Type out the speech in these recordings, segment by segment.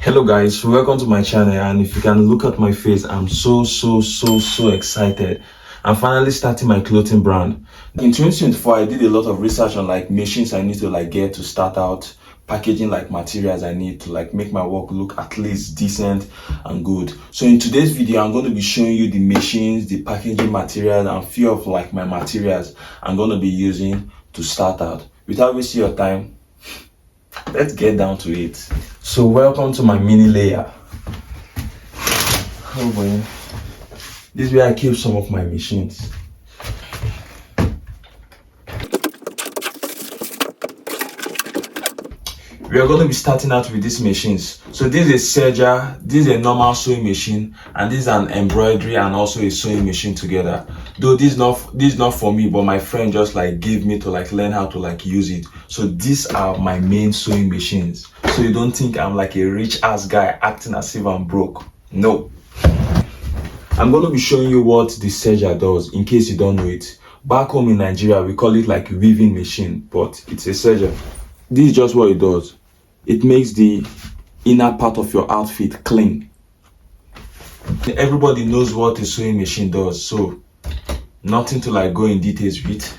Hello guys, welcome to my channel, and if you can look at my face, I'm so excited. I'm finally starting my clothing brand. In 2024, I did a lot of research on like machines I need to like get to start out, packaging like materials I need to like make my work look at least decent and good. So in today's video, I'm going to be showing you the machines, the packaging materials, and few of like my materials I'm going to be using to start out. Without wasting your time, let's get down to it. So welcome to my mini layer. Oh boy. This is where I keep some of my machines. We are going to be starting out with these machines. So this is a serger, this is a normal sewing machine, and this is an embroidery and also a sewing machine together. Though this is not for me, but my friend just like gave me to like learn how to like use it. So these are my main sewing machines. So you don't think I'm like a rich ass guy acting as if I'm broke. No. I'm going to be showing you what the serger does in case you don't know it. Back home in Nigeria, we call it like weaving machine, but it's a serger. This is just what it does. It makes the inner part of your outfit clean. Everybody knows what a sewing machine does, so nothing to like go in details with.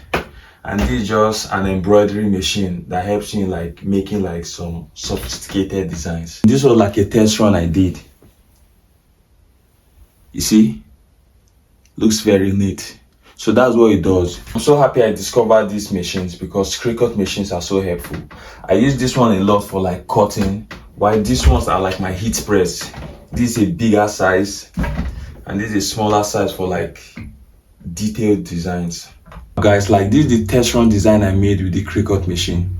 And this is just an embroidery machine that helps you in like making like some sophisticated designs. This was like a test run I did. You see, looks very neat. So that's what it does. I'm so happy I discovered these machines because Cricut machines are so helpful. I use this one a lot for like cutting, while these ones are like my heat press. This is a bigger size and this is a smaller size for like detailed designs. Guys, like this is the test run design I made with the Cricut machine.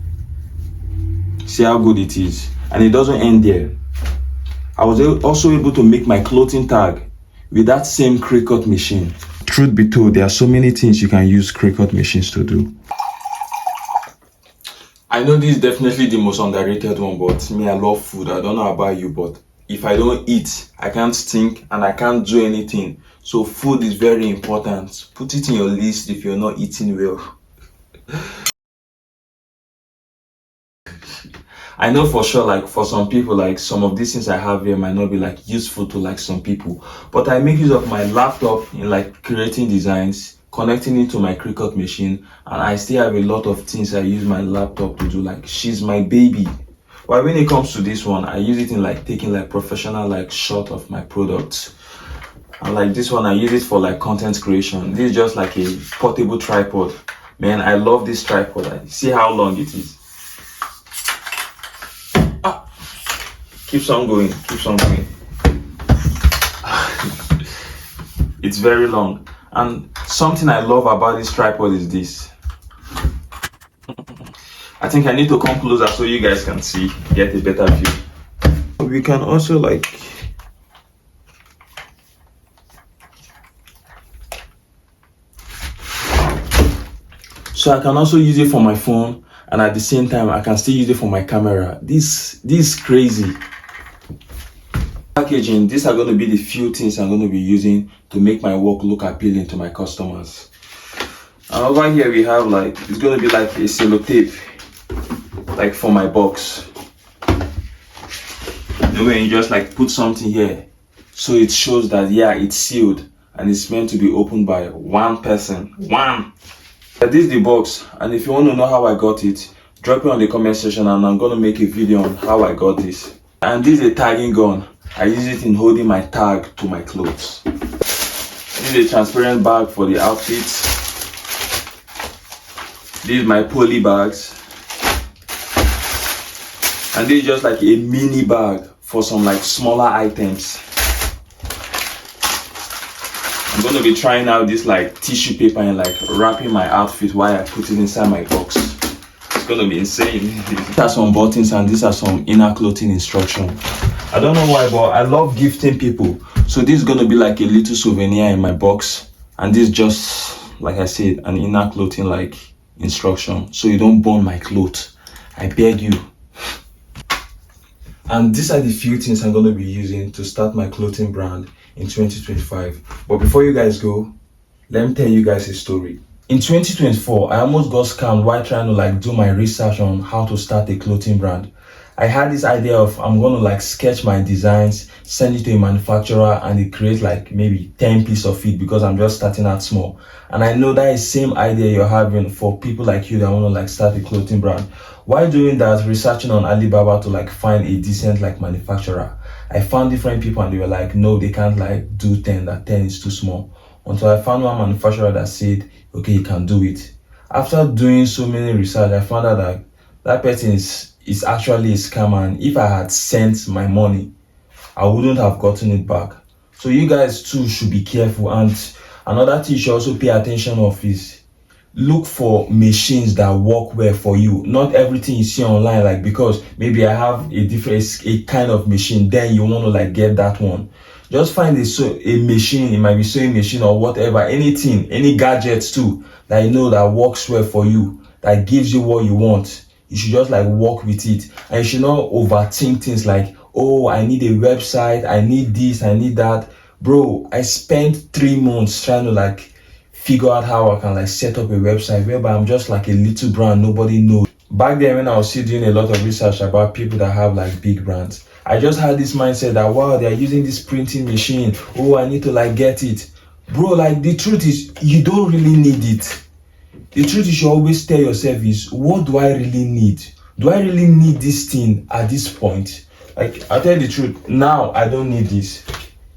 See how good it is, and it doesn't end there. I was also able to make my clothing tag with that same Cricut machine. Truth be told, there are so many things you can use Cricut machines to do. I know this is definitely the most underrated one, but me, I love food. I don't know about you, but if I don't eat, I can't think and I can't do anything. So food is very important. Put it in your list if you're not eating well. I know for sure, like for some people, like some of these things I have here might not be like useful to like some people, but I make use of my laptop in like creating designs, connecting it to my Cricut machine, and I still have a lot of things I use my laptop to do. Like she's my baby. But when it comes to this one, I use it in like taking like professional like shot of my products. And like this one, I use it for like content creation. This is just like a portable tripod. Man, I love this tripod. See how long it is. Keeps on going, keeps on going. It's very long. And something I love about this tripod is this. I think I need to come closer so you guys can see, get a better view. We can also like so I can also use it for my phone, and at the same time I can still use it for my camera. This is crazy. Packaging, these are going to be the few things I'm going to be using to make my work look appealing to my customers. And over here we have like, it's going to be like a sellotape, like for my box. When you just like put something here, so it shows that yeah, it's sealed and it's meant to be opened by one person. This is the box, and if you want to know how I got it, drop it on the comment section and I'm going to make a video on how I got this. And this is a tagging gun. I use it in holding my tag to my clothes. This is a transparent bag for the outfits. This is my poly bags. And this is just like a mini bag for some like smaller items. I'm going to be trying out this like tissue paper and like wrapping my outfit while I put it inside my box. It's going to be insane. These are some buttons and these are some inner clothing instructions. I don't know why, but I love gifting people. So this is going to be like a little souvenir in my box. And this is just, like I said, an inner clothing like instruction. So you don't burn my clothes. I beg you. And these are the few things I'm going to be using to start my clothing brand in 2025. But before you guys go, let me tell you guys a story. In 2024, I almost got scammed while trying to like do my research on how to start a clothing brand. I had this idea of I'm gonna like sketch my designs, send it to a manufacturer, and they create like maybe 10 pieces of it because I'm just starting out small. And I know that is same idea you're having for people like you that want to like start a clothing brand. While doing that, researching on Alibaba to like find a decent like manufacturer, I found different people and they were like, no, they can't like do 10, that 10 is too small. Until I found one manufacturer that said, okay, you can do it. After doing so many research, I found out that that person is actually a scammer, and if I had sent my money, I wouldn't have gotten it back. So you guys too should be careful. And another thing you should also pay attention of is look for machines that work well for you. Not everything you see online, like because maybe I have a kind of machine, then you want to like get that one. Just find a machine, it might be sewing machine or whatever, anything, any gadgets too that you know that works well for you, that gives you what you want. You should just like work with it, and you should not overthink things like, oh, I need a website, I need this, I need that. Bro, I spent 3 months trying to like figure out how I can like set up a website whereby I'm just like a little brand nobody knows. Back then when I was still doing a lot of research about people that have like big brands, I just had this mindset that wow, they're using this printing machine, oh, I need to like get it. Bro, like the truth is you don't really need it. The truth you should always tell yourself is, what do I really need? Do I really need this thing at this point? Like, I'll tell you the truth, now I don't need this.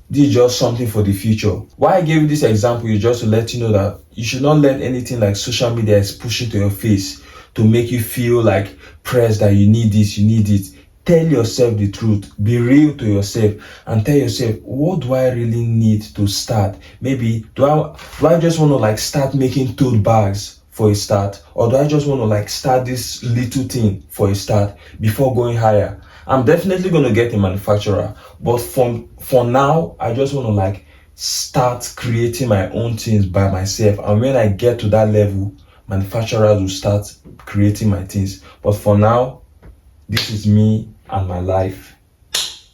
This is just something for the future. Why I gave you this example is just to let you know that you should not let anything like social media is pushing to your face to make you feel like pressed that you need this, you need it. Tell yourself the truth. Be real to yourself and tell yourself, what do I really need to start? Maybe do I just want to like start making tote bags for a start, or do I just want to like start this little thing for a start before going higher? I'm definitely going to get a manufacturer, but for now I just want to like start creating my own things by myself, and when I get to that level, manufacturers will start creating my things. But for now, this is me and my life.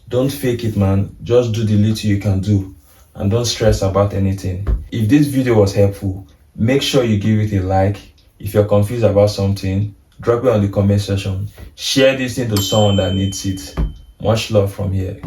Don't fake it, man. Just do the little you can do and don't stress about anything. If this video was helpful, make sure you give it a like. If you're confused about something, drop it on the comment section. Share this thing to someone that needs it. Much love from here.